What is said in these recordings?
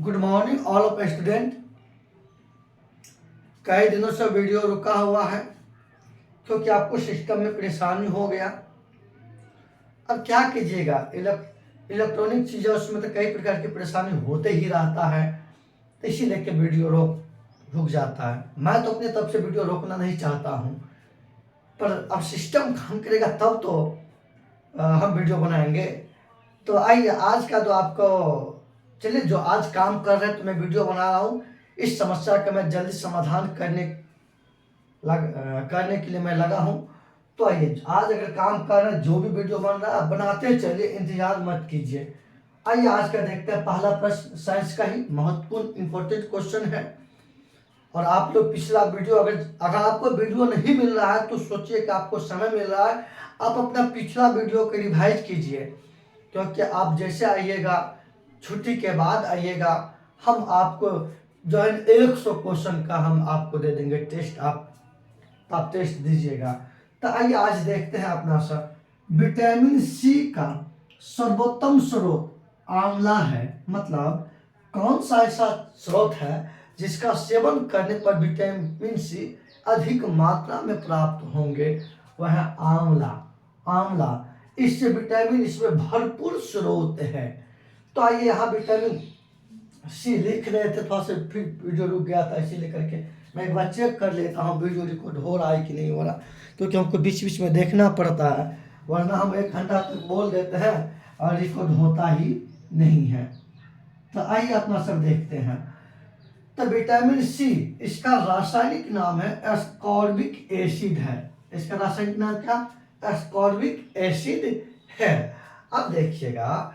Good morning all of student. कई दिनों से वीडियो रुका हुआ है क्योंकि आपको सिस्टम में परेशानी हो गया। अब क्या कीजिएगा, इलेक्ट्रॉनिक चीज़ें उसमें तो कई प्रकार की परेशानी होते ही रहता है, तो इसी लेके वीडियो रुक जाता है। मैं तो अपने तरफ से वीडियो रोकना नहीं चाहता हूँ, पर अब सिस्टम काम करेगा तब तो हम वीडियो बनाएंगे। तो आइए आज का तो आपको चलिए, जो आज काम कर रहे हैं तो मैं वीडियो बना रहा हूँ। इस समस्या का मैं जल्दी समाधान करने के लिए मैं लगा हूँ। तो आइए आज अगर काम कर रहे हैं, जो भी वीडियो बन रहा है बनाते चलिए, इंतजार मत कीजिए। आइए आज का देखते हैं। पहला प्रश्न साइंस का ही महत्वपूर्ण इंपॉर्टेंट क्वेश्चन है। और आप लोग पिछला वीडियो अगर आपको वीडियो नहीं मिल रहा है तो सोचिए कि आपको समय मिल रहा है, आप अपना पिछला वीडियो को रिवाइज कीजिए, क्योंकि आप जैसे आइएगा, छुट्टी के बाद आइएगा, हम आपको जो है 100 क्वेश्चन का हम आपको दे देंगे टेस्ट। आप टेस्ट दीजिएगा। तो आइए आज देखते हैं अपना सर। विटामिन सी का सर्वोत्तम स्रोत आंवला है। मतलब कौन सा ऐसा स्रोत है जिसका सेवन करने पर विटामिन सी अधिक मात्रा में प्राप्त होंगे? वह है आंवला। आंवला इससे विटामिन इसमें भरपूर स्रोत है। तो आइए यहाँ विटामिन सी लिख रहे थे, थोड़ा सा फिर वीडियो रुक गया था, इसीलिए करके मैं एक बार चेक कर लेता हूँ वीडियो रिकॉर्ड हो रहा है कि नहीं हो रहा, क्योंकि हमको बीच बीच में देखना पड़ता है, वरना हम 1 घंटा तक बोल देते हैं और रिकॉर्ड होता ही नहीं है। तो आइए अपना सब देखते हैं। तो विटामिन सी, इसका रासायनिक नाम है एस्कॉर्बिक एसिड है। इसका रासायनिक नाम क्या? एस्कॉर्बिक एसिड है। अब देखिएगा,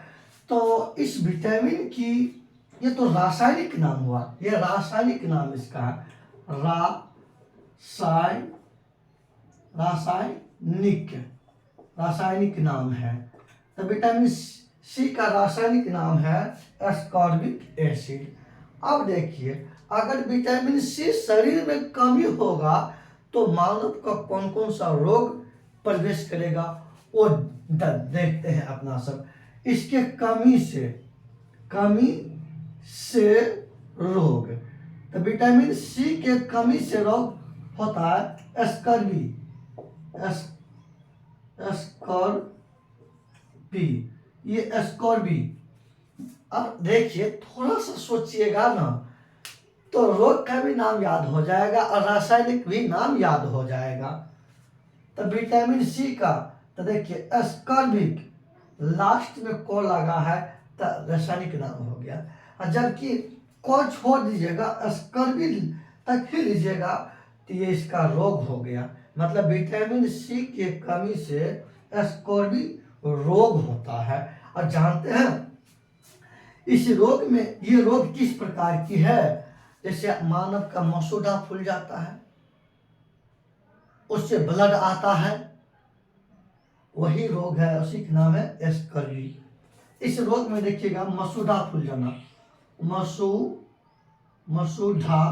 तो इस विटामिन की ये तो रासायनिक नाम हुआ, ये रासायनिक नाम इसका रासायनिक नाम है। तो विटामिन सी का रासायनिक नाम है एस्कॉर्बिक एसिड। अब देखिए, अगर विटामिन सी शरीर में कमी होगा तो मानव का कौन कौन सा रोग प्रवेश करेगा, वो देखते हैं अपना सब। इसके कमी से रोग। तो विटामिन सी के कमी से रोग होता है स्कर्वी। ये स्कर्वी। अब देखिए, थोड़ा सा सोचिएगा ना, तो रोग का भी नाम याद हो जाएगा और रासायनिक भी नाम याद हो जाएगा। तो विटामिन सी का, तो देखिए स्कर्विक लास्ट में को लगा है, तो रासायनिक नाम हो गया। और जबकि को छोड़ दीजिएगा, स्कर्वी तक ही लीजिएगा, तो ये इसका रोग हो गया। मतलब विटामिन सी की कमी से स्कर्वी रोग होता है। और जानते हैं इस रोग में, ये रोग किस प्रकार की है? जैसे मानव का मसूड़ा फूल जाता है, उससे ब्लड आता है, वही रोग है, उसी का नाम है स्कर्वी। इस रोग में देखिएगा मसूड़ा फूल जाना, मसूड़ा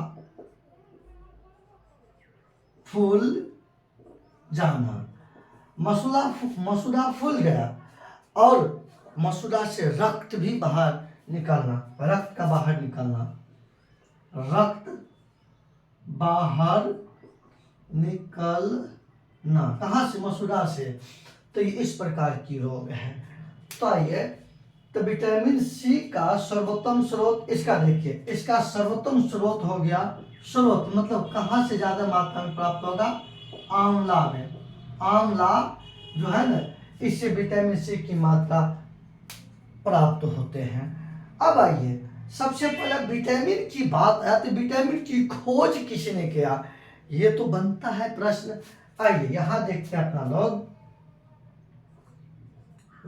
फूल जाना, मसूड़ा फूल गया और मसूड़ा से रक्त भी बाहर निकलना, रक्त बाहर निकलना। कहाँ से? मसूड़ा से। तो ये इस प्रकार की रोग है। तो आइए, तो विटामिन सी का सर्वोत्तम स्रोत, इसका देखिए, इसका सर्वोत्तम स्रोत हो गया। स्रोत मतलब कहाँ से ज्यादा मात्रा में प्राप्त होगा? आंवला में। आंवला जो है ना, इससे विटामिन सी की मात्रा प्राप्त होते हैं। अब आइए, सबसे पहले विटामिन की बात है तो विटामिन की खोज किसने किया, ये तो बनता है प्रश्न। आइए यहां देखते हैं अपना लोग।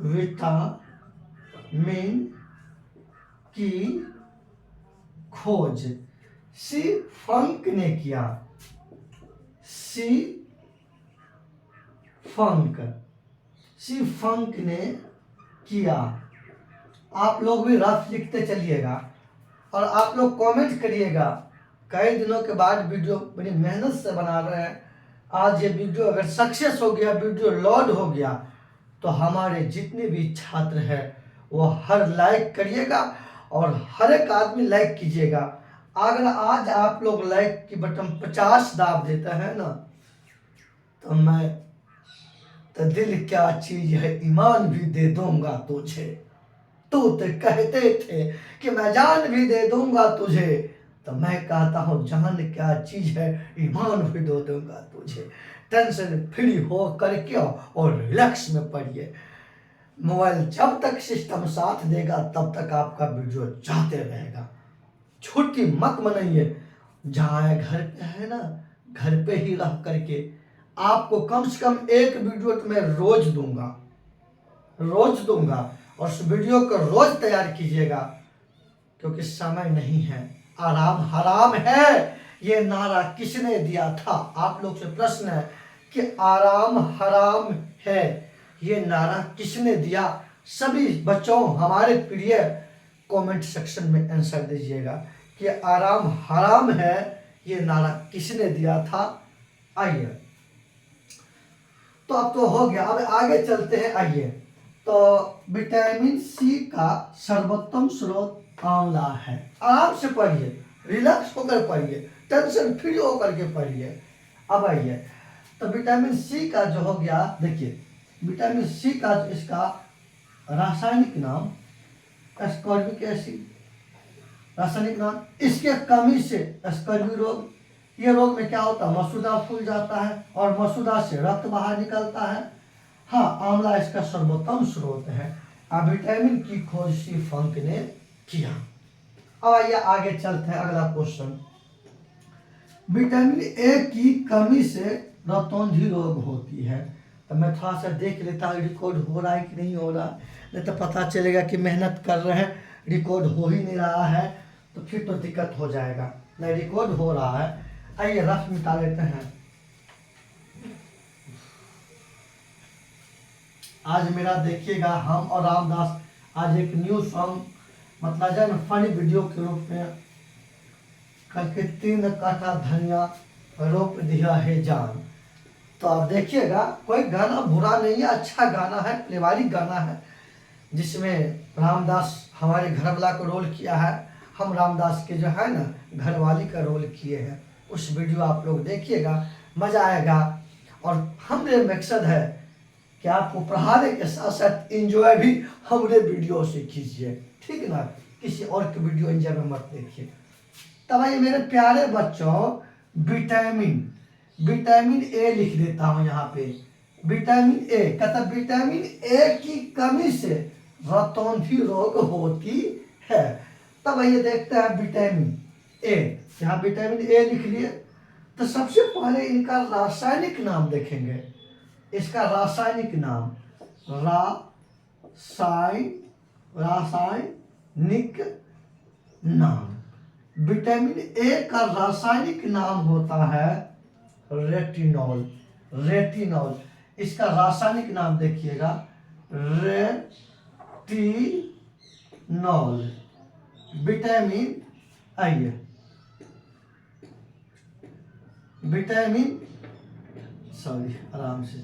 विटामिन की खोज सी फंक ने किया। सी फंक ने किया। आप लोग भी रफ लिखते चलिएगा और आप लोग कमेंट करिएगा। कई दिनों के बाद वीडियो बड़ी मेहनत से बना रहे हैं। आज ये वीडियो अगर सक्सेस हो गया, वीडियो लोड हो गया, तो हमारे जितने भी छात्र हैं वो हर लाइक करिएगा और हर एक आदमी लाइक कीजिएगा। अगर आज आप लोग लाइक की बटन 50 दाब देते हैं ना, तो मैं तो दिल क्या चीज है ईमान भी दे दूंगा तुझे। तू तो कहते थे कि मैं जान भी दे दूंगा तुझे, तो मैं कहता हूँ जान क्या चीज है ईमान भी दे दूंगा तुझे। टेंशन फ्री हो करके और रिलैक्स में पढ़िए। मोबाइल जब तक सिस्टम साथ देगा तब तक आपका वीडियो जाते रहेगा। छुट्टी मत मनाइए। जहाँ घर पे है ना, घर पे ही रह करके आपको कम से कम एक वीडियो तो मैं रोज दूंगा, रोज दूंगा। और उस वीडियो को रोज तैयार कीजिएगा, क्योंकि समय नहीं है। आराम हराम है, ये नारा किसने दिया था? आप लोग से प्रश्न है कि आराम हराम है, ये नारा किसने दिया? सभी बच्चों हमारे प्रिय कमेंट सेक्शन में आंसर दीजिएगा कि आराम हराम है, ये नारा किसने दिया था। आइए, तो अब तो हो गया, अब आगे चलते हैं। आइए, तो विटामिन सी का सर्वोत्तम स्रोत आंवला है। आराम से पढ़िए, रिलैक्स होकर पढ़िए, टेंशन फ्री होकर के पढ़िए। अब आइए, तो विटामिन सी का जो हो गया, देखिए विटामिन सी का इसका रासायनिक नाम एस्कॉर्बिक एसिड, रासायनिक नाम। इसके कमी से स्कर्वी रोग, ये रोग में क्या होता है, मसूदा फूल जाता है और मसूदा से रक्त बाहर निकलता है। हाँ, आंवला इसका सर्वोत्तम स्रोत है। अब विटामिन की खोज सी फंक ने किया। अब आइए आगे चलते हैं, अगला क्वेश्चन। विटामिन ए की कमी से रतौंधी रोग होती है। तो मैं थोड़ा सा देख लेता हूँ रिकॉर्ड हो रहा है कि नहीं हो रहा, नहीं तो पता चलेगा कि मेहनत कर रहे हैं, रिकॉर्ड हो ही नहीं रहा है, तो फिर तो दिक्कत हो जाएगा। नहीं, रिकॉर्ड हो रहा है। आइए रफ मिटा लेते हैं। आज मेरा देखिएगा, हम और रामदास आज एक न्यू सॉन्ग मतलब जन फनी वीडियो के रूप में करके 3 काठा धनिया रोप दिया है जान। तो आप देखिएगा, कोई गाना बुरा नहीं है, अच्छा गाना है, पारिवारिक गाना है, जिसमें रामदास हमारे घरवाला को रोल किया है, हम रामदास के जो है ना घरवाली का रोल किए हैं। उस वीडियो आप लोग देखिएगा, मज़ा आएगा। और हमारे मकसद है कि आपको पढ़ाने के साथ साथ एंजॉय भी हमारे वीडियो से कीजिए, ठीक ना? किसी और के वीडियो एंजॉय में मत देखिए। तब ये मेरे प्यारे बच्चों, विटामिन ए लिख देता हूँ यहाँ पे। विटामिन ए कहता, विटामिन ए की कमी से रतौंधी रोग होती है। तब ये देखते हैं विटामिन ए, यहाँ विटामिन ए लिख लिए। तो सबसे पहले इनका रासायनिक नाम देखेंगे। इसका रासायनिक नाम, रासायनिक नाम, विटामिन ए का रासायनिक नाम होता है रेटिनॉल। रेटिनॉल, इसका रासायनिक नाम देखिएगा, रेटिनॉल। विटामिन, आइए, विटामिन, सॉरी आराम से,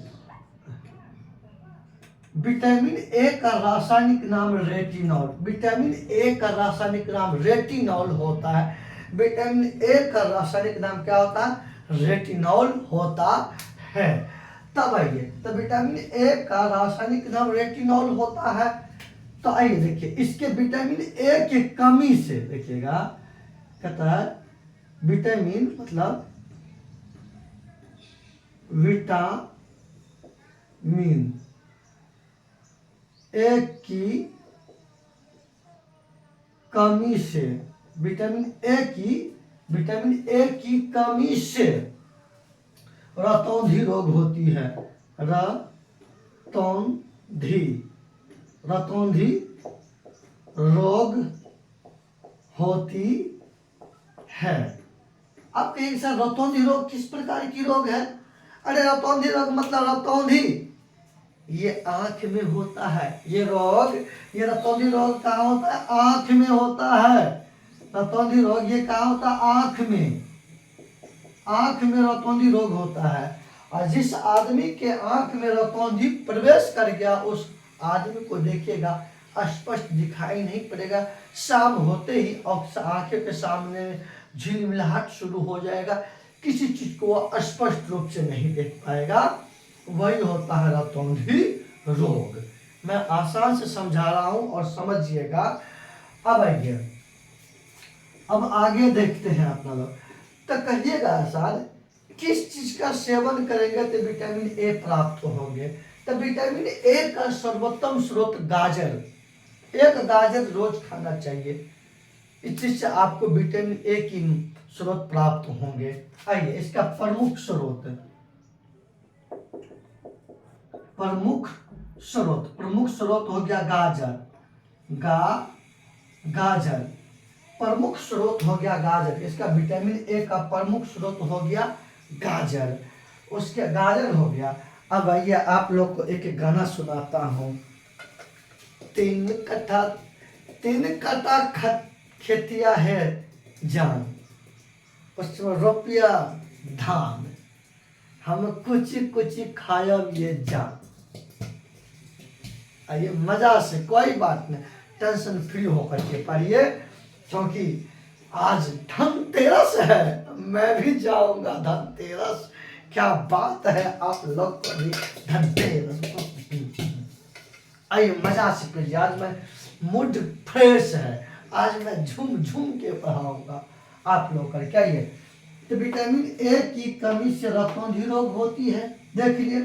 विटामिन ए का रासायनिक नाम रेटिनॉल। विटामिन ए का रासायनिक नाम रेटिनॉल होता है। विटामिन ए का रासायनिक नाम क्या होता है? रेटिनॉल होता है। तब आइए, तो विटामिन ए का रासायनिक नाम रेटिनॉल होता है। तो आइए देखिए, इसके विटामिन ए की कमी से देखिएगा, कहता है विटामिन मतलब विटामिन ए की कमी से, विटामिन ए की कमी से रतौंधी रोग होती है। रतौंधी रोग होती है। आप कहेंगे सर रतौंधी रोग किस प्रकार की रोग है? अरे रतौंधी रोग मतलब रतौंधी ये आंख में होता है। ये रोग, ये रतौंधी रोग कहाँ होता है? आंख में होता है। रतौंधी रोग ये कहाँ होता है? आंख में। आंख में रतौंधी रोग होता है। और जिस आदमी के आंख में रतौंधी प्रवेश कर गया, उस आदमी को देखिएगा स्पष्ट दिखाई नहीं पड़ेगा। शाम होते ही आंखें के सामने झिलमिलाहट शुरू हो जाएगा, किसी चीज को वह स्पष्ट रूप से नहीं देख पाएगा। वही होता है रतौंधी रोग। मैं आसान से समझा रहा हूं और समझिएगा। अब आइए, अब आगे देखते हैं अपना लोग। तो कहिएगा आसान, किस चीज का सेवन करेंगे तो विटामिन ए प्राप्त होंगे? तो विटामिन ए का सर्वोत्तम स्रोत गाजर। एक गाजर रोज खाना चाहिए, इस चीज से आपको विटामिन ए की स्रोत प्राप्त होंगे। आइए, इसका प्रमुख स्रोत प्रमुख स्रोत हो गया गाजर। गाजर प्रमुख स्रोत हो गया गाजर। इसका विटामिन ए का प्रमुख स्रोत हो गया गाजर। उसके गाजर हो गया। अब आइए आप लोग को एक गाना सुनाता हूँ। तीन कट्ठा खेतिया है जान, उसमें रुपया धान, हम कुछ कुछ खायब ये जान। आइए मजा से, कोई बात नहीं, टेंशन फ्री होकर के पढ़िए, क्योंकि आज धनतेरस है। मैं भी जाऊंगा धनतेरस। क्या बात है, आप लोग को भी धनतेरस। आइए मजा से पढ़िए, आज मैं मूड फ्रेश है, आज मैं झूम झूम के पढ़ाऊंगा आप लोग कर। क्या ये तो विटामिन ए की कमी से रतौंधी रोग होती है। देख लिए,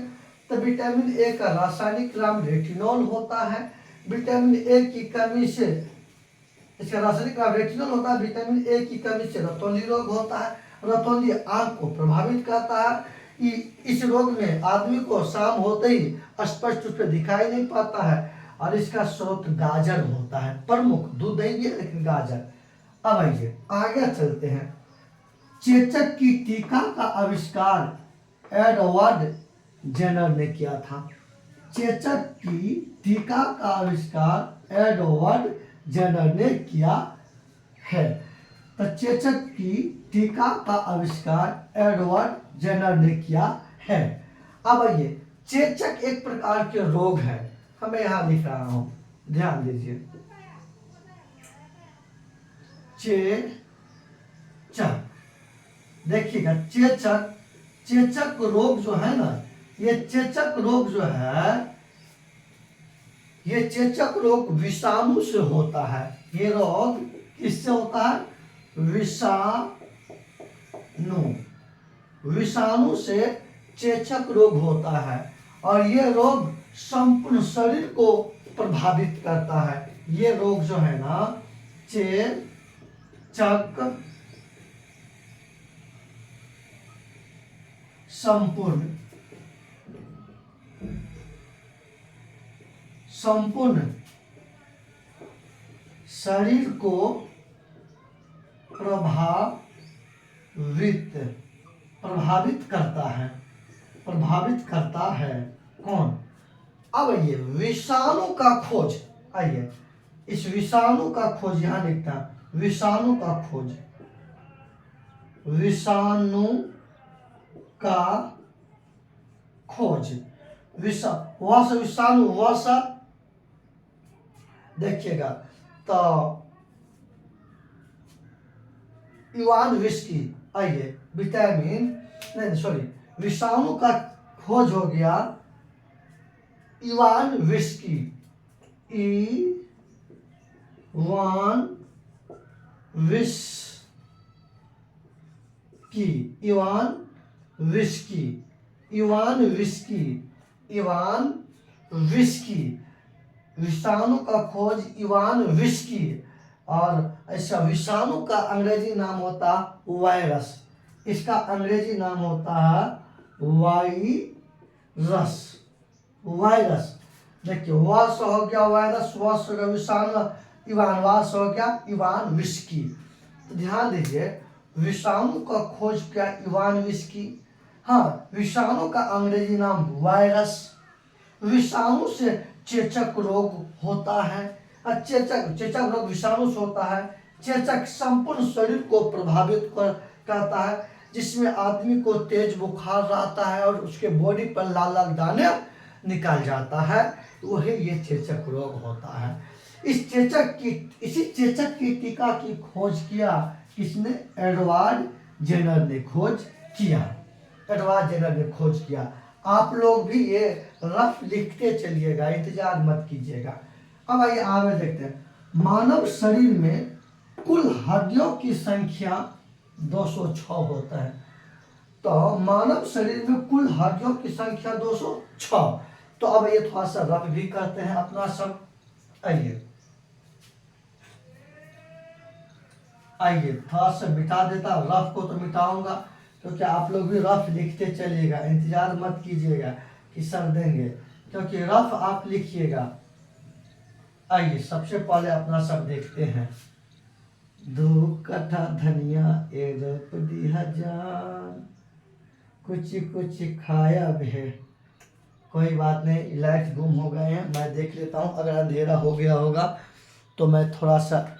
तो विटामिन ए का रासायनिक नाम रेटिनॉल होता है। विटामिन ए की कमी से, इसका रासायनिक नाम रेटिनॉल होता है। विटामिन ए की कमी से रतौंधी रोग होता है। रतौंधी आंख को प्रभावित करता है। इस रोग में आदमी को शाम होते ही स्पष्ट रूप से दिखाई नहीं पाता है। और इसका स्रोत गाजर होता है प्रमुख, दूध नहीं है लेकिन गाजर। अब आइए आगे चलते हैं। चेचक की टीका का आविष्कार एडवर्ड जेनर ने किया था। चेचक की टीका का आविष्कार एडवर्ड जेनर ने किया है। तो चेचक की टीका का आविष्कार एडवर्ड जेनर ने किया है। अब आइए, चेचक एक प्रकार के रोग है, हमें यहां लिख रहा हूं, ध्यान दीजिए। चेचक, देखिएगा, चेचक रोग जो है ना, ये चेचक रोग जो है, ये चेचक रोग विषाणु से होता है। ये रोग किससे होता है? विषाणु से चेचक रोग होता है। और ये रोग संपूर्ण शरीर को प्रभावित करता है। ये रोग जो है ना, चेचक संपूर्ण शरीर को प्रभावित करता है। कौन? अब ये विषाणु का खोज, आइए इस विषाणु का खोज यहां लिखता है। विषाणु का खोज, विषाणु का खोज, विषाणु देखिएगा, तो इवान विस्की। आइए, विटामिन नहीं सॉरी, विषाणु का खोज हो गया इवान विस्की। इवान विस्की, विषाणु का खोज इवान विस्की। और ऐसा विषाणु का अंग्रेजी नाम होता वायरस। इसका अंग्रेजी नाम होता है वायरस। देखिए, वास हो गया वायरस, वास हो गया विषाणु, इवान वास हो गया इवान विस्की। तो ध्यान दीजिए, विषाणु का खोज किया इवान विस्की। हाँ, विषाणु का अंग्रेजी नाम वायरस। विषाणु से चेचक रोग होता है। चेचक रोग विषाणु से होता है। चेचक संपूर्ण शरीर को प्रभावित करता है, जिसमें आदमी को तेज बुखार रहता है और उसके बॉडी पर लाल लाल दाने निकल जाता है। वही ये चेचक रोग होता है। इसी चेचक की टीका की खोज किया किसने? एडवर्ड जेनर ने खोज किया। एडवर्ड जेनर ने खोज किया। आप लोग भी ये रफ लिखते चलिएगा, इंतजार मत कीजिएगा। अब आइए आगे देखते हैं। मानव शरीर में कुल हड्डियों की संख्या 206 होता है। तो मानव शरीर में कुल हड्डियों की संख्या 206। तो अब ये थोड़ा सा रफ भी करते हैं अपना सब। आइए थोड़ा सा मिटा देता, रफ को तो मिटाऊंगा क्योंकि आप लोग भी रफ लिखते चलिएगा, इंतजार मत कीजिएगा कि सर देंगे, क्योंकि रफ आप लिखिएगा। आइए सबसे पहले अपना सब देखते हैं। 2 कट्ठा धनिया ए रोप दिया जान, कुछ कुछ खाया भी है। कोई बात नहीं, लाइट गुम हो गए हैं, मैं देख लेता हूँ। अगर अंधेरा हो गया होगा तो मैं थोड़ा सा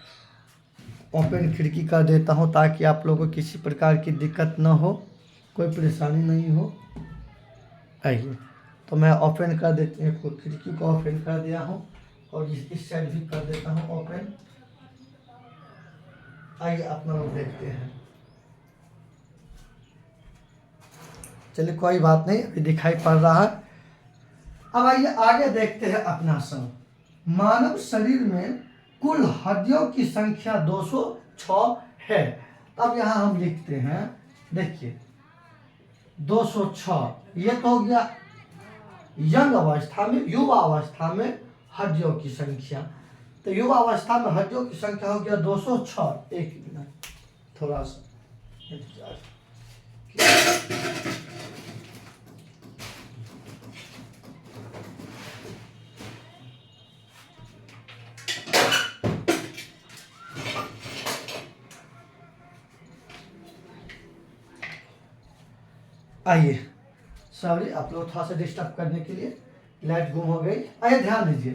ओपन खिड़की कर देता हूँ ताकि आप लोगों को किसी प्रकार की दिक्कत ना हो, कोई परेशानी नहीं हो। आइए तो मैं ओपन कर देती हूँ, खिड़की को ओपन कर दिया हूँ और इस साइड भी कर देता हूँ ओपन। आइए अपना लोग देखते हैं। चलिए कोई बात नहीं, अभी दिखाई पड़ रहा है। अब आइए आगे देखते हैं अपना सब। मानव शरीर में कुल हड्डियों की संख्या 206 है। अब यहाँ हम लिखते हैं, देखिए 206, ये तो हो गया यंग अवस्था में, युवा अवस्था में हड्डियों की संख्या। तो युवा अवस्था में हड्डियों की संख्या हो गया 206। एक मिनट थोड़ा सा आइए, सॉरी आप लोग थोड़ा सा डिस्टर्ब करने के लिए, लाइट गुम हो गई। आइए ध्यान दीजिए,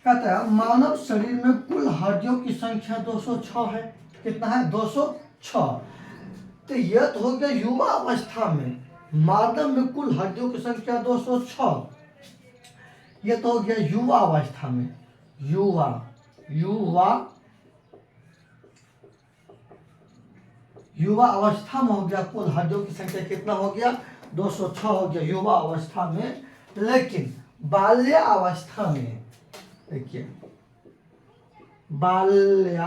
कहता है मानव शरीर में कुल हड्डियों की संख्या 206 है। कितना है? 206। तो यह तो हो गया युवा अवस्था में, मानव में कुल हड्डियों की संख्या 206। यह तो हो गया युवा अवस्था में, युवा अवस्था में हो गया कुल हड्डियों की संख्या कितना हो गया? 206 हो गया युवा अवस्था में। लेकिन बाल्य अवस्था में, देखिए बाल्य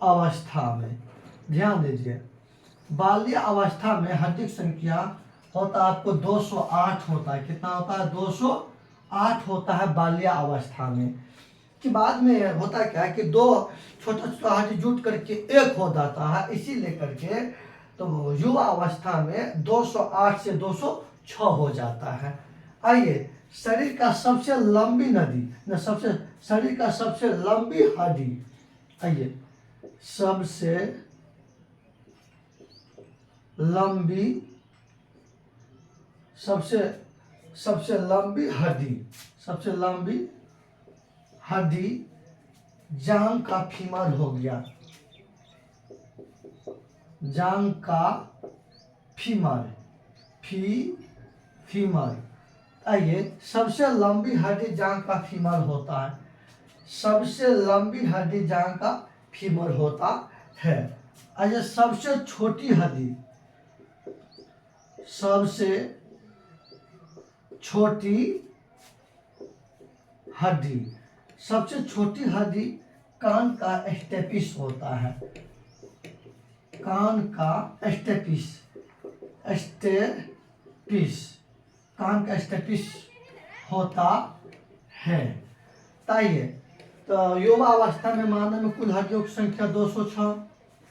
अवस्था में ध्यान दीजिए, बाल्य अवस्था में हड्डी की संख्या होता है आपको 208 होता है। कितना होता है? 208 होता है बाल्य अवस्था में। कि बाद में होता क्या है कि दो छोटा छोटा हड्डी जुट करके एक हो जाता है, इसी लेकर के तो युवा अवस्था में 208 से 206 हो जाता है। आइए शरीर का सबसे लंबी नदी, शरीर का सबसे लंबी हड्डी, आइए सबसे लंबी हड्डी जांग का फीमर हो गया। जांग का फीमर। आइए सबसे लंबी हड्डी जांग का फीमर होता है। सबसे लंबी हड्डी जांग का फीमर होता है। आइए सबसे छोटी हड्डी, सबसे छोटी हड्डी कान का स्टेपिस होता है। कान का स्टेपिस होता है। ताइए तो युवा अवस्था में मानव में कुल हड्डियों की संख्या 206,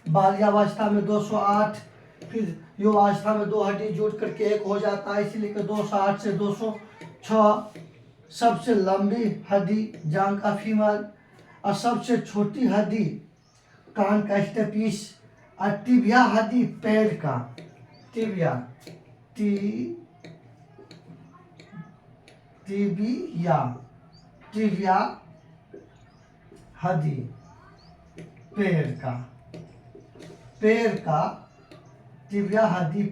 बाल्यावस्था में 208, फिर युवा अवस्था में दो हड्डी जुड़ करके एक हो जाता है, इसीलिए 208 से 206। सबसे लंबी हड्डी जांग का फीमर, और सबसे छोटी हड्डी कान का स्टेपिस, और टिबिया हड्डी पैर का, टिबिया हड्डी पैर का टिबिया हड्डी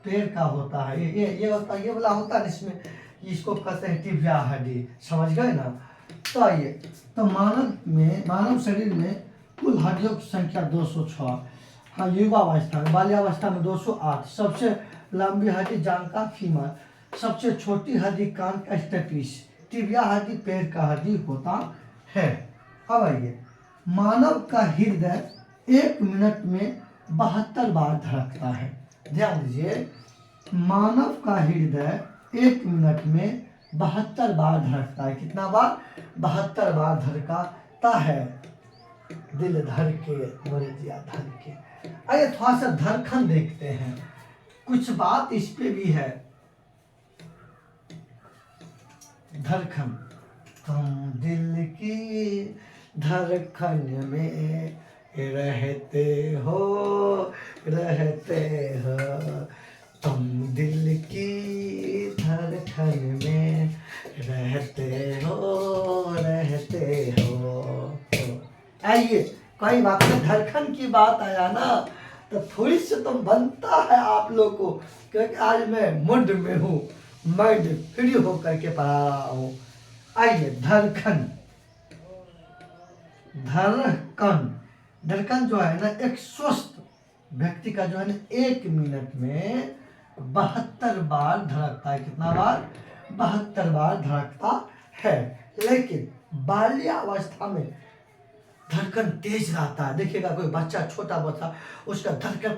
पैर का होता है। ये वाला होता है इसमें इसको कहते हैं टिबिया हड्डी, समझ गए ना। तो आइए, तो मानव शरीर में कुल हड्डियों की संख्या 206। हाँ, युवावस्था में, बाल्यावस्था में 208। सबसे लंबी हड्डी जांघ का फीमर, सबसे छोटी हड्डी कान का स्टेपिस, टिबिया हड्डी पैर का हड्डी होता है। अब आइए, मानव का हृदय 1 मिनट में 72 बार धड़कता है। ध्यान दीजिए, मानव का हृदय 1 मिनट में 72 बार धड़कता है। कितना बार? 72 बार धड़काता है। दिल धड़ के मोरे दिया धड़ के। आइए थोड़ा सा धड़कन देखते हैं, कुछ बात इस पे भी है। धड़कन, तुम दिल की धड़कन में रहते हो, तुम दिल की धड़कन में रहते हो। आइए, कोई बात नहीं, धड़कन की बात आया ना तो थोड़ी सी तो बनता है आप लोग को, क्योंकि आज मैं मूड में हूँ, माइंड फ्री होकर के पढ़ा रहा हूँ। आइए, धड़कन धड़कन जो है ना, एक स्वस्थ व्यक्ति का जो है ना 1 मिनट में 72 बार धड़कता है। कितना बार? 72 बार धड़कता है। लेकिन बाल्यावस्था में धड़कन तेज रहता है। देखिएगा कोई बच्चा, छोटा बच्चा, उसका धड़कन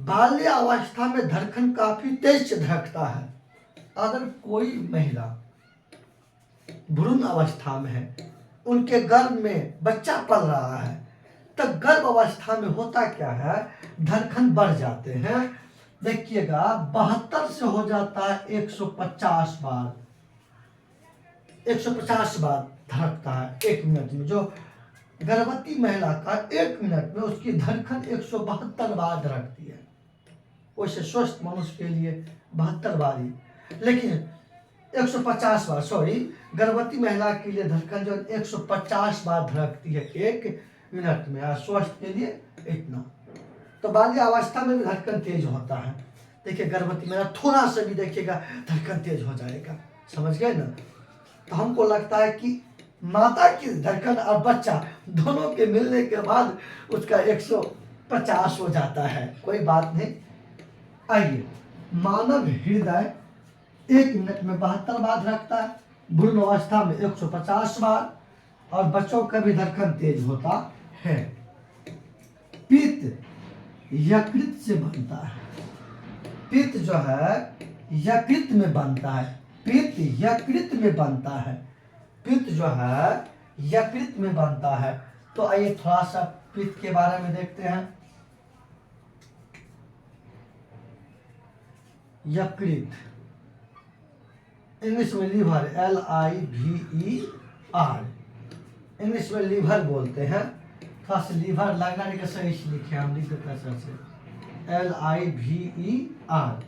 बाल्यावस्था में धड़कन काफी तेज से धड़कता है। अगर कोई महिला भ्रूण अवस्था में है, उनके गर्भ में बच्चा पल रहा है, तब गर्भ अवस्था में होता क्या है, धड़कन बढ़ जाते हैं। देखिएगा 72 से हो जाता है 150 बार। 150 बार धड़कता है 1 मिनट में। जो गर्भवती महिला का 1 मिनट में उसकी धड़कन 172 बार धड़कती है। वैसे स्वस्थ मनुष्य के लिए 72 बार ही, लेकिन 150 बार, सॉरी, गर्भवती महिला के लिए धड़कन जो 150 बार धड़कती है 1 मिनट में, और स्वस्थ के लिए इतना। तो बाल्य अवस्था में भी धड़कन तेज होता है। देखिए गर्भवती महिला थोड़ा सा भी देखिएगा धड़कन तेज हो जाएगा, समझ गए ना। तो हमको लगता है कि माता की धड़कन और बच्चा दोनों के मिलने के बाद उसका 150 हो जाता है। कोई बात नहीं। आइए, मानव हृदय 1 मिनट में 72 बार धड़कता है, भ्रूण अवस्था में 150 बार, और बच्चों का भी धड़कन तेज होता है। पित्त यकृत से बनता है। पित्त जो है यकृत में बनता है। पित्त यकृत में बनता है। पित्त जो है यकृत में बनता है। तो आइए थोड़ा सा पित्त के बारे में देखते हैं। यकृत, इंग्लिश में लीवर, LIVER, इंग्लिश में लीवर बोलते हैं। थोड़ा सा लीवर लगना नहीं कि सही से लिखे, हम लिख देते हैं से LIVER।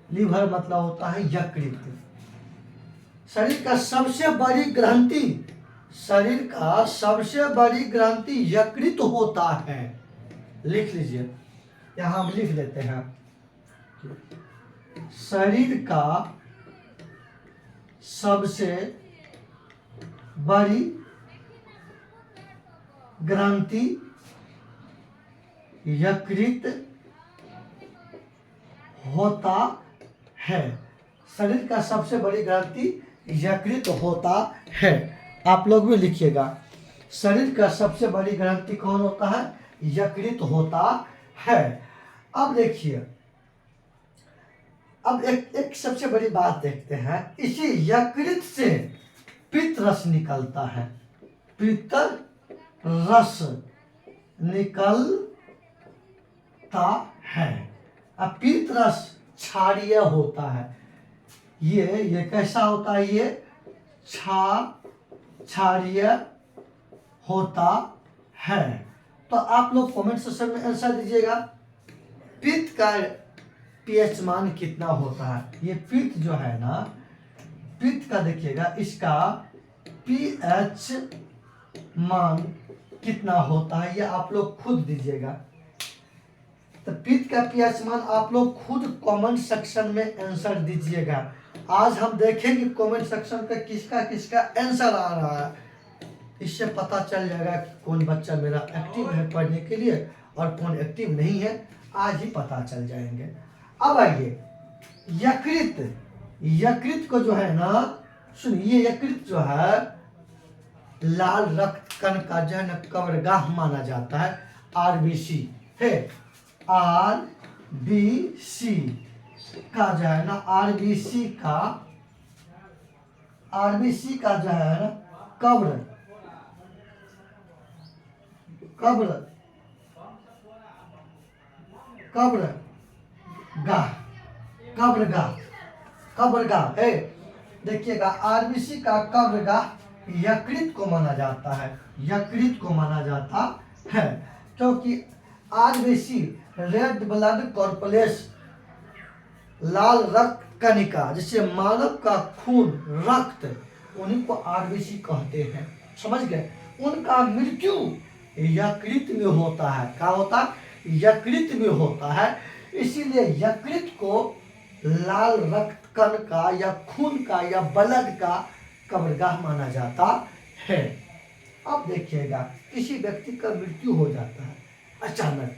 लीवर मतलब होता है यकृत। शरीर का सबसे बड़ी ग्रंथि, शरीर का सबसे बड़ी ग्रंथि यकृत होता है। लिख लीजिए, यहाँ हम लिख देते हैं। शरीर का सबसे बड़ी ग्रंथि यकृत होता है। शरीर का सबसे बड़ी ग्रंथि यकृत होता है। आप लोग भी लिखिएगा, शरीर का सबसे बड़ी ग्रंथि कौन होता है? यकृत होता है। अब देखिए, अब एक सबसे बड़ी बात देखते हैं। इसी यकृत से पित्त रस निकलता है। पित्त रस निकलता है। अब पित्त रस क्षारीय होता है। ये कैसा होता है? ये क्षारीय होता है। तो आप लोग कमेंट सेक्शन में आंसर दीजिएगा, पित्त का पीएच मान कितना होता है। ये पित्त जो है ना, पित्त का देखिएगा, इसका पीएच मान कितना होता है, ये आप लोग खुद दीजिएगा। तो तो पीत का पीएच मान आप लोग खुद कमेंट सेक्शन में आंसर दीजिएगा। आज हम देखेंगे कमेंट सेक्शन पे किसका किसका आंसर आ रहा है, इससे पता चल जाएगा कि कौन बच्चा मेरा एक्टिव है पढ़ने के लिए और कौन एक्टिव नहीं है, आज ही पता चल जाएंगे। अब आइए यकृत, यकृत को जो है ना सुनिए, यकृत जो है लाल रक्त कण का जो है ना कब्रगाह माना जाता है, आरबीसी है, आरबीसी का जो है ना आरबीसी का जो है ना कब्र कब्र कब्रगाह कब्रगाह कब्रगाह है। देखिएगा आरबीसी का कब्रगाह यकृत को माना जाता है, यकृत को माना जाता है, क्योंकि आरबीसी रेड ब्लड कॉर्पलेस लाल रक्त कणिका, जिसे मानव का खून रक्त, उन्हीं को आरबीसी कहते हैं, समझ गए। उनका मृत्यु यकृत में होता है, क्या होता है, यकृत में होता है, इसीलिए यकृत को लाल रक्त कण का या खून का या ब्लड का कब्रगाह माना जाता है। अब देखिएगा किसी व्यक्ति का मृत्यु हो जाता है अचानक,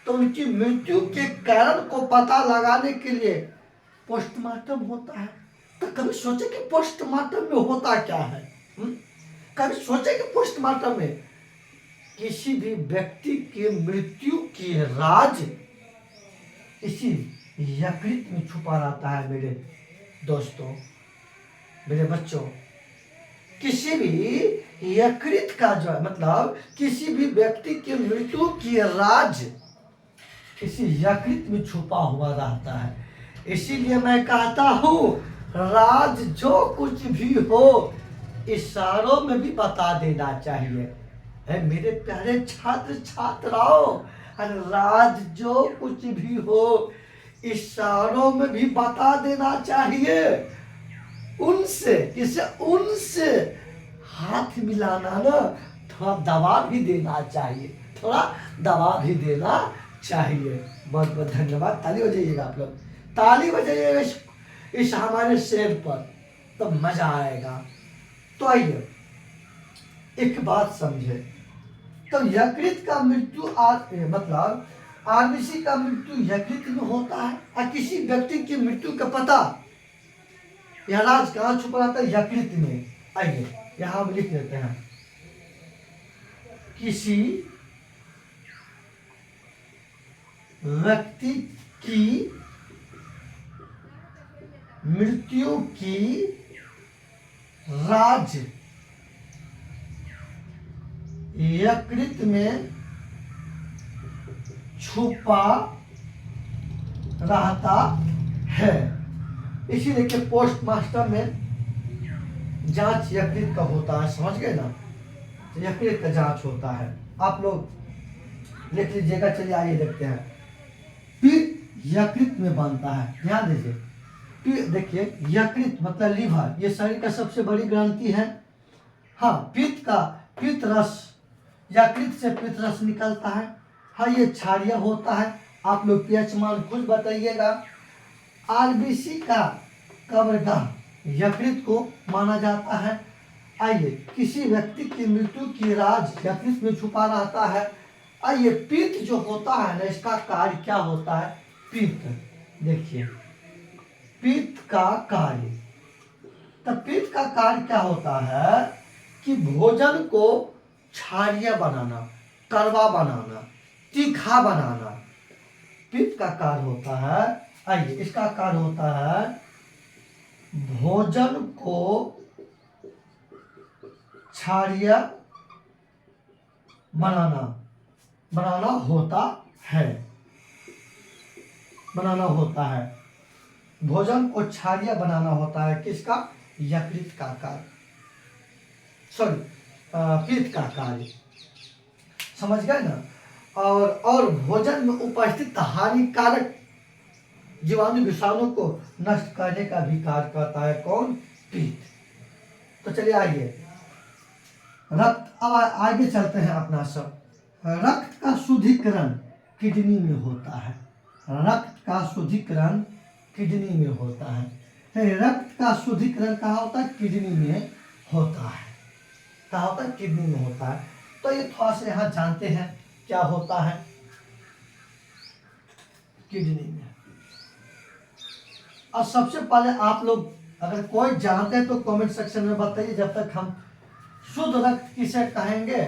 तो उनकी मृत्यु के कारण को पता लगाने के लिए पोस्टमार्टम होता है। तो कभी सोचे कि पोस्टमार्टम में होता क्या है, कभी सोचे कि पोस्टमार्टम में किसी भी व्यक्ति की मृत्यु की राज इसी यकृत में छुपा रहता है। मेरे दोस्तों, मेरे बच्चों, किसी भी यकृत का जो है मतलब किसी भी व्यक्ति की मृत्यु की राज इसी यकृत में छुपा हुआ रहता है। इसीलिए मैं कहता हूँ राज जो कुछ भी हो इशारों में भी बता देना चाहिए। है मेरे प्यारे छात्र छात्राओं, राज जो कुछ भी हो इशारों में भी बता देना चाहिए। उनसे किसे, उनसे हाथ मिलाना ना, थोड़ा दबा भी देना चाहिए, थोड़ा दबा भी देना चाहिए। बहुत बहुत धन्यवाद। ताली बजाइएगा आप लोग, ताली बजाइएगा इस हमारे शेर पर, तो मजा आएगा। तो आइए एक बात समझे, तो यकृत का मृत्यु मतलब आरबीसी का मृत्यु यकृत में होता है, और किसी व्यक्ति की मृत्यु का पता यह राज कहाँ छुपा रहता है, यकृत में। आइए यहां हम लिख लेते हैं, किसी व्यक्ति की मृत्यु की राज यकृत में छुपा रहता है। इसीलिए कि पोस्टमार्टम में जांच यकृत का होता है, समझ गए ना, यकृत का जांच होता है। आप लोग लिख लीजिएगा। चलिए आइए देखते हैं, पित्त यकृत में बनता है, ध्यान दीजिए। देखिए यकृत मतलब लीवर, ये शरीर का सबसे बड़ी ग्रंथि है। हाँ, पित्त रस, यकृत से पित्त रस निकलता है। हाँ, ये क्षारीय होता है। आप लोग पीएच मान खुद बताइएगा। आरबीसी का कब्रगाह यकृत को माना जाता है। आइए, किसी व्यक्ति की मृत्यु की राज यकृत में छुपा रहता है। आइए, पित्त जो होता है ना, इसका कार्य क्या होता है, पित्त देखिए, पित्त का कार्य, तो पित्त का कार्य क्या होता है कि भोजन को क्षारीय बनाना, कड़वा बनाना, तीखा बनाना, पित्त का कार्य होता है। आइए, इसका कार्य होता है भोजन को क्षारीय बनाना होता है, भोजन को क्षारीय बनाना होता है। किसका, यकृत का कार्य, सॉरी पित्त का कार्य, समझ गए ना। और भोजन में उपस्थित हानिकारक जीवाणु विषाणु को नष्ट करने का भी कार्य करता है, कौन, पित्त। तो चलिए आइए रक्त, अब आगे चलते हैं अपना सब। रक्त का शुद्धिकरण किडनी में होता है। रक्त का शुद्धिकरण किडनी में होता है। रक्त का शुद्धिकरण कहाँ होता है? किडनी में होता है। कहाँ होता है? किडनी में होता है। तो ये थोड़ा सा यहाँ जानते हैं क्या होता है किडनी में। और सबसे पहले आप लोग अगर कोई जानते हैं तो कमेंट सेक्शन में बताइए, जब तक हम शुद्ध रक्त किसे कहेंगे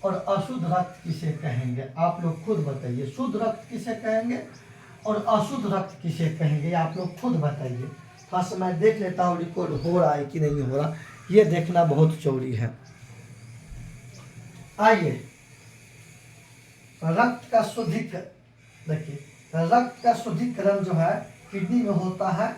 और अशुद्ध रक्त किसे कहेंगे आप लोग खुद बताइए। शुद्ध रक्त किसे कहेंगे और अशुद्ध रक्त किसे कहेंगे आप लोग खुद बताइए। थोड़ा सा मैं देख लेता हूँ रिकॉर्ड हो रहा है कि नहीं हो रहा, ये देखना बहुत जरूरी है। आइए, रक्त का शुद्धिकरण, देखिए रक्त का शुद्धिकरण जो है किडनी में होता है।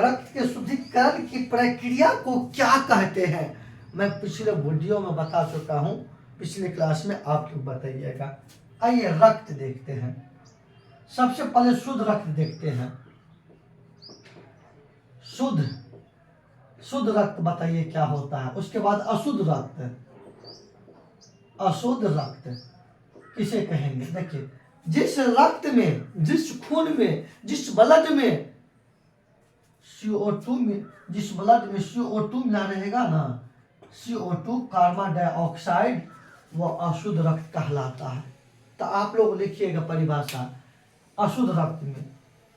रक्त के शुद्धिकरण की प्रक्रिया को क्या कहते हैं मैं पिछले वीडियो में बता चुका हूँ, पिछले क्लास में आप लोग बताइएगा। आइए रक्त देखते हैं। सबसे पहले शुद्ध रक्त देखते हैं। शुद्ध रक्त बताइए क्या होता है। उसके बाद अशुद्ध रक्त, अशुद्ध रक्त किसे कहेंगे? देखिए जिस रक्त में, जिस खून में, जिस ब्लड में CO2 में, जिस ब्लड में CO2 मिला रहेगा ना, CO2 कार्बन डाइऑक्साइड, वो अशुद्ध रक्त कहलाता है। तो आप लोग लिखिएगा परिभाषा अशुद्ध रक्त में,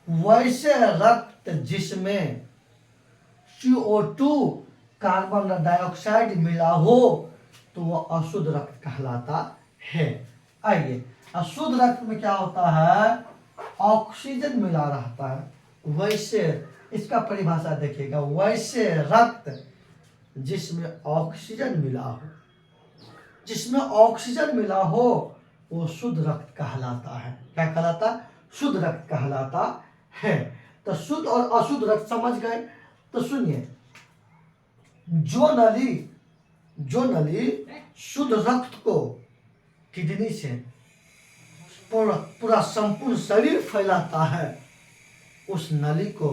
वैसे रक्त जिसमें CO2 कार्बन डाइऑक्साइड मिला हो तो वो अशुद्ध रक्त कहलाता है। आइए, अशुद्ध रक्त में क्या होता है? ऑक्सीजन मिला रहता है। वैसे इसका परिभाषा देखिएगा, वैसे रक्त जिसमें ऑक्सीजन मिला हो, जिसमें ऑक्सीजन मिला हो वो शुद्ध रक्त कहलाता है। क्या कहलाता? शुद्ध रक्त कहलाता है। तो शुद्ध और अशुद्ध रक्त समझ गए। तो सुनिए, जो नली शुद्ध रक्त को किडनी से पूरा संपूर्ण शरीर फैलाता है, उस नली को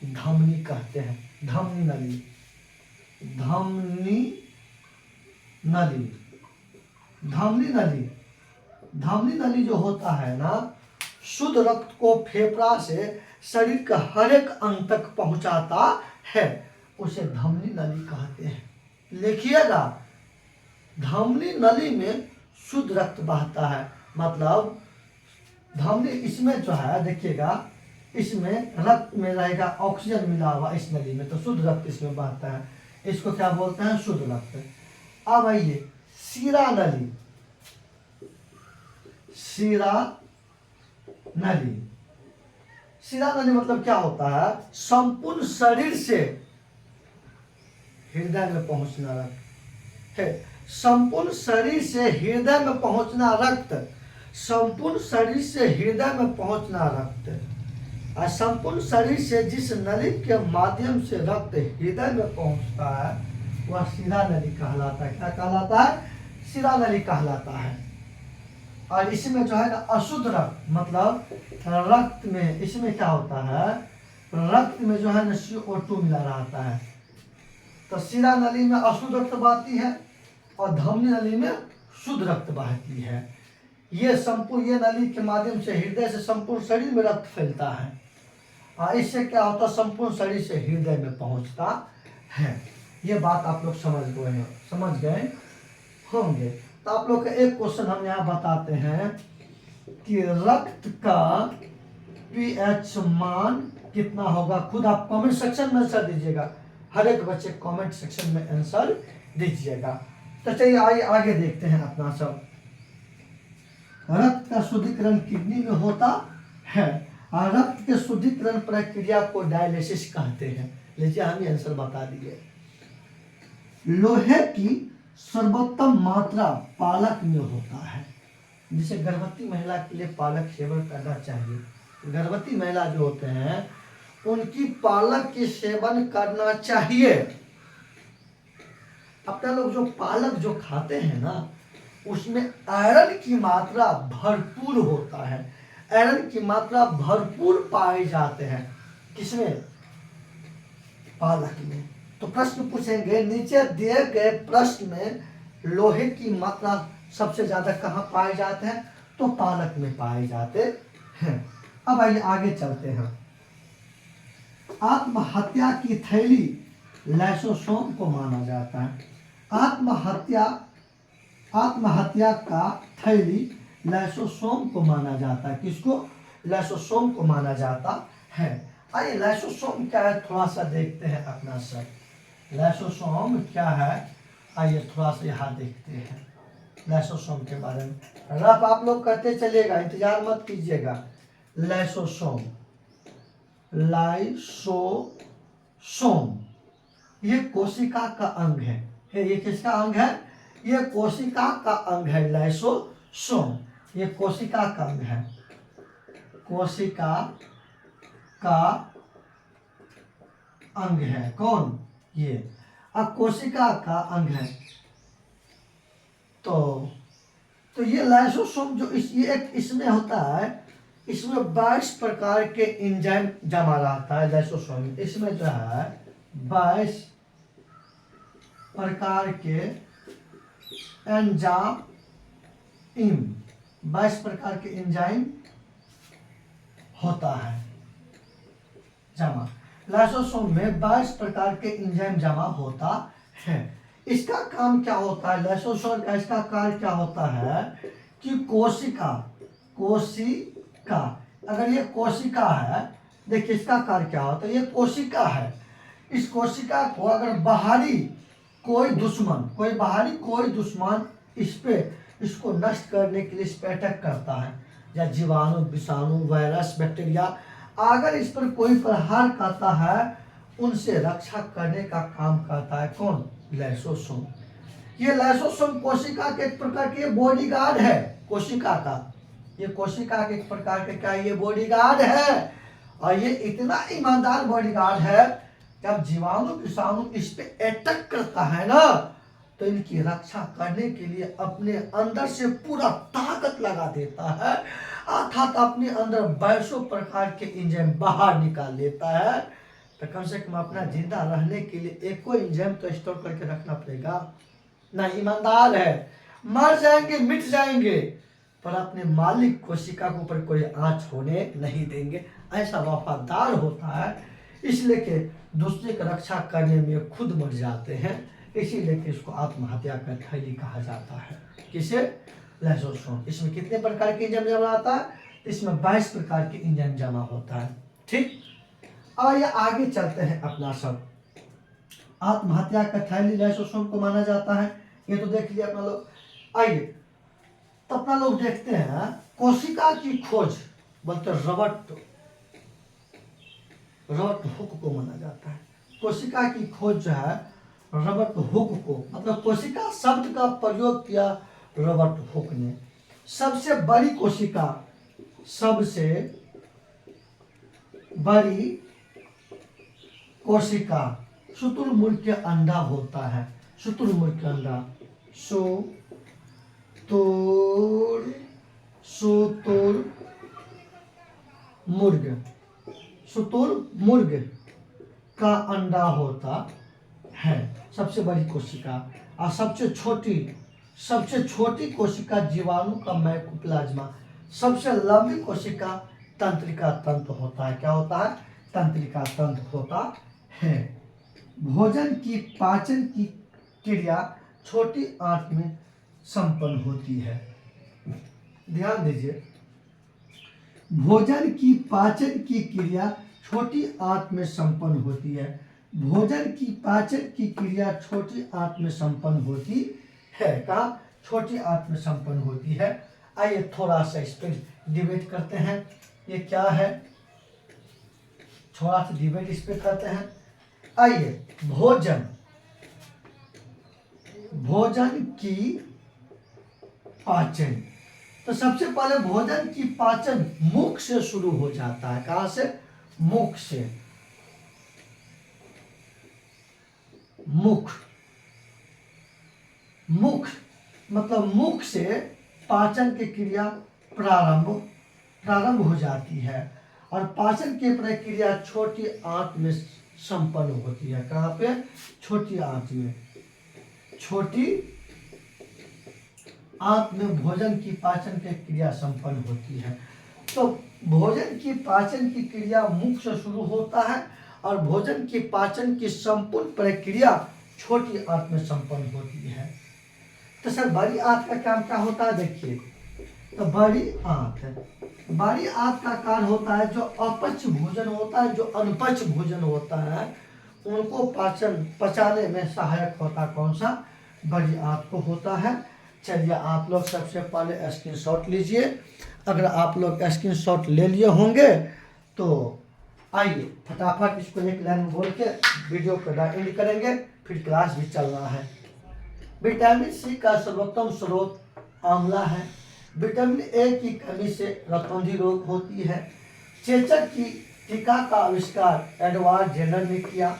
धमनी कहते हैं। धमनी नली, धमनी नली, धमनी नली, धमनी नली जो होता है ना, शुद्ध रक्त को फेफड़ा से शरीर के हर एक अंग तक पहुंचाता है, उसे धमनी नली कहते हैं। लिखिएगा, धमनी नली में शुद्ध रक्त बहता है। मतलब धमनी, इसमें जो है देखिएगा, इसमें रक्त में रहेगा ऑक्सीजन मिला हुआ इस नली में, तो शुद्ध रक्त इसमें बहता है। इसको क्या बोलते हैं? शुद्ध रक्त। अब आइए शिरा नली, शिरा नली, शिरा नली मतलब क्या होता है? संपूर्ण शरीर से हृदय में पहुंचना रक्त है। संपूर्ण शरीर से हृदय में पहुंचना रक्त, संपूर्ण शरीर से हृदय में पहुंचना रक्त। और संपूर्ण शरीर से जिस नली के माध्यम से रक्त हृदय में पहुंचता है वह शिरा नली कहलाता है। क्या कहलाता है? शिरा नली कहलाता है। और इसमें जो है ना अशुद्ध रक्त, मतलब रक्त में, इसमें क्या होता है? रक्त में जो है ना CO2 मिला रहता है। तो शिरा नली में अशुद्ध रक्त बहती है और धमनी नली में शुद्ध रक्त बहती है। ये नली के माध्यम से हृदय से संपूर्ण शरीर में रक्त फैलता है और इससे क्या होता है? संपूर्ण शरीर से हृदय में पहुंचता है। ये बात आप लोग समझ गए होंगे। तो आप लोग का एक क्वेश्चन हम यहाँ बताते हैं कि रक्त का pH मान कितना होगा। खुद आप कमेंट सेक्शन में आंसर दीजिएगा, हर एक बच्चे कमेंट सेक्शन में आंसर दीजिएगा। तो चलिए आइए आगे देखते हैं अपना सब। रक्त का शुद्धिकरण किडनी में होता है और रक्त के शुद्धिकरण प्रक्रिया को डायलिसिस कहते हैं। लीजिए हम ये आंसर बता दिए। लोहे की सर्वोत्तम मात्रा पालक में होता है, जिसे गर्भवती महिला के लिए पालक सेवन करना चाहिए। गर्भवती महिला जो होते हैं उनकी पालक के सेवन करना चाहिए। अपना लोग जो पालक जो खाते हैं ना, उसमें आयरन की मात्रा भरपूर होता है। आयरन की मात्रा भरपूर पाए जाते हैं किसमें? पालक में। तो प्रश्न पूछेंगे, नीचे दिए गए प्रश्न में लोहे की मात्रा सबसे ज्यादा कहाँ पाए जाते हैं? तो पालक में पाए जाते हैं। अब आइए आगे चलते हैं। आत्महत्या की थैली लाइसोसोम को माना जाता है। आत्महत्या का थैली लाइसोसोम को माना जाता है। किसको? लाइसोसोम को माना जाता है। आइए लाइसोसोम क्या है थोड़ा सा देखते हैं अपना सब। लाइसोसोम क्या है आइए थोड़ा सा यहाँ देखते हैं लाइसोसोम के बारे में। रफ आप लोग करते चलिएगा, इंतजार मत कीजिएगा। लाइसोसोम, लाइसोसोम ये कोशिका का अंग है। ये किसका अंग है? ये कोशिका का अंग है लाइसोसोम। ये कोशिका का अंग है। कोशिका का अंग है। कौन? ये अब कोशिका का अंग है। तो ये लाइसोसोम जो इसमें होता है, इसमें 22 प्रकार के एंजाइम जमा रहता है लाइसोसोम में। इसमें जो है 22 प्रकार के एंजाइम 22 प्रकार के एंजाइम होता है जमा। लाइसोसोम में 22 प्रकार के एंजाइम जमा होता है। इसका काम क्या होता है? लाइसोसोम का इसका कार्य क्या होता है कि कोशिका अगर ये कोशिका है, देखिए इसका कार्य क्या होता है। ये कोशिका है, इस कोशिका को अगर बाहरी कोई दुश्मन इसको नष्ट करने के लिए इस पे अटैक करता है, या जीवाणु, विषाणु, वायरस, बैक्टीरिया, अगर इस पर कोई प्रहार करता है, उनसे रक्षा करने का काम करता है कौन? लाइसोसोम। ये लाइसोसोम कोशिका के एक प्रकार के बॉडीगार्ड है। कोशिका का ये कोशिका के एक प्रकार के क्या ये बॉडीगार्ड है। और ये इतना ईमानदार बॉडीगार्ड है, जब जीवाणु, विषाणु इस पे अटैक करता है ना, तो इनकी रक्षा करने के लिए अपने अंदर से पूरा ताकत लगा देता है, अर्थात अपने अंदर 22 प्रकार के एंजाइम बाहर निकाल लेता है। तो कम से कम अपना जिंदा रहने के लिए एक कोई एंजाइम तो स्टोर करके रखना पड़ेगा ना। ईमानदार है, मर जाएंगे, मिट जाएंगे, पर अपने मालिक कोशिका के ऊपर कोई आंच होने नहीं देंगे। ऐसा वफादार होता है, इसलिए कि दूसरे की रक्षा करने में खुद मर जाते हैं, इसीलिए कि इसको आत्महत्या का थैली कहा जाता है। किसे? लाइसोसोम। इसमें कितने प्रकार के एंजाइम जमा होता है? इसमें 22 प्रकार के एंजाइम जमा होता है। ठीक, आइए आगे चलते हैं अपना सब। आत्महत्या का थैली लाइसोसोम को माना जाता है, ये तो देख लिया अपना लोग। आइए तो अपना लोग देखते हैं कोशिका की खोज, बोलते रॉबर्ट हुक को माना जाता है। कोशिका की खोज जो है रॉबर्ट हुक को, मतलब कोशिका शब्द का प्रयोग किया रॉबर्ट हुक ने। सबसे बड़ी कोशिका, सबसे बड़ी कोशिका शुतुरमुर्ग के अंडा होता है। शुतुरमुर्ग के अंडा, शुतुरमुर्ग का अंडा होता है सबसे बड़ी कोशिका। और सबसे छोटी कोशिका जीवाणु का माइकोप्लाज्मा। सबसे लंबी कोशिका तंत्रिका तंत्र होता है। क्या होता है? तंत्रिका तंत्र होता है। भोजन की पाचन की क्रिया छोटी आंत में संपन्न होती है। ध्यान दीजिए, भोजन की पाचन की क्रिया छोटी आंत में संपन्न होती है। भोजन की पाचन की क्रिया छोटी आंत में संपन्न होती है। कहाँ? छोटी आंत में संपन्न होती है। आइए थोड़ा सा इस पर डिबेट करते हैं, ये क्या है, थोड़ा सा डिबेट इस पे करते हैं। आइए, भोजन की पाचन, तो सबसे पहले भोजन की पाचन मुख से शुरू हो जाता है। कहां से? मुख से। मुख मतलब मुख से पाचन की क्रिया प्रारंभ हो जाती है, और पाचन की प्रक्रिया छोटी आंत में संपन्न होती है। कहाँ पे? छोटी आंत में। छोटी आंत में भोजन की पाचन की क्रिया संपन्न होती है। तो भोजन की पाचन की क्रिया मुख से शुरू होता है और भोजन की पाचन की संपूर्ण प्रक्रिया छोटी आंत में संपन्न होती है। तो सर बड़ी आंत का काम क्या होता है, देखिए। तो बड़ी आंत का कार्य होता है जो अपच भोजन होता है, जो अनपच भोजन होता है, उनको पचाने में सहायक होता कौन सा, बड़ी आंत को होता है। चलिए आप लोग सबसे पहले स्क्रीनशॉट लीजिए। अगर आप लोग स्क्रीनशॉट ले लिए होंगे तो आइए फटाफट इसको एक लाइन में बोल के वीडियो को एंड करेंगे, फिर क्लास भी चल रहा है। विटामिन सी का सर्वोत्तम स्रोत आंवला है। विटामिन ए की कमी से रतौंधी रोग होती है। चेचक की टीका का आविष्कार एडवर्ड जेनर ने किया।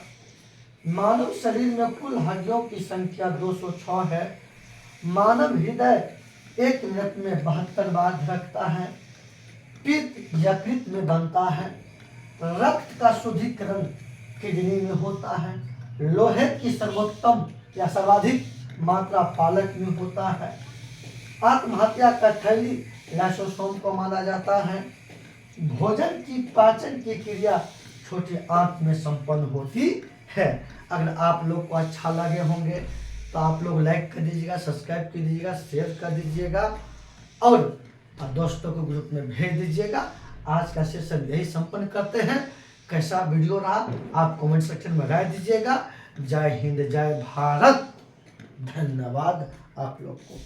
मानव शरीर में कुल हड्डियों की संख्या 206 है। मानव हृदय 1 मिनट में 72 बार धड़कता है। पित्त यकृत में बनता है। रक्त का शुद्धिकरण किडनी में होता है। लोहे की सर्वोत्तम या सर्वाधिक मात्रा पालक में होता है। आत्महत्या का थैली लाइसोसोम को माना जाता है। भोजन की पाचन की क्रिया छोटी आंत में संपन्न होती है। अगर आप लोग को अच्छा लगे होंगे तो आप लोग लाइक कर दीजिएगा, सब्सक्राइब कर दीजिएगा, शेयर कर दीजिएगा और दोस्तों को ग्रुप में भेज दीजिएगा। आज का सेशन यही संपन्न करते हैं। कैसा वीडियो रहा आप कमेंट सेक्शन में राय दीजिएगा। जय हिंद, जय भारत, धन्यवाद आप लोग को।